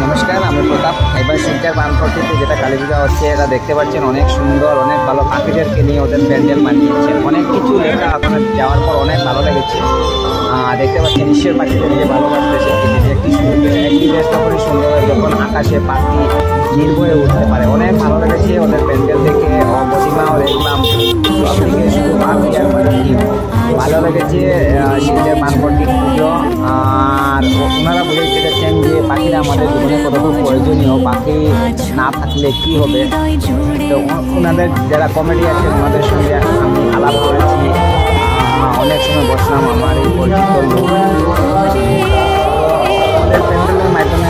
নমস্কার, আমি প্রতাপ। এবার শিলচর বানপট্টিতে যেটা কালী পূজা হচ্ছে, এটা দেখতে পাচ্ছেন অনেক সুন্দর, অনেক ভালো পাখিদেরকে নিয়ে ওদের প্যান্ডেল বানিয়েছেন। অনেক কিছু লেখা, আপনার যাওয়ার পর অনেক ভালো লেগেছে। দেখতে পাচ্ছেন ঈশ্বর পাখিদেরকে ভালোবাসতেছে। একটি দেশটা খুবই সুন্দর, যখন আকাশে পাখি নির্ভয়ে উঠতে পারে। অনেক ভালো লেগেছে ওদের প্যান্ডেল দেখে। প্রতিমাও দেখলাম, সব দিকে শুধু পাখি আর পাখি। ভালো লেগেছে শিলচর বানপট্টির পুজো। আর ওনারা বুঝতে পেরেছেন যে পাখিরা আমাদের জীবনে কতটুকু প্রয়োজনীয়, পাখি না থাকলে কি হবে। তো ওনাদের যারা কমেডি আছেন ওনাদের সঙ্গে আমি আলাপ করেছি, অনেক সময় বসলাম। আমার এই পরিচিত লোক প্যান্ডেলের মাধ্যমে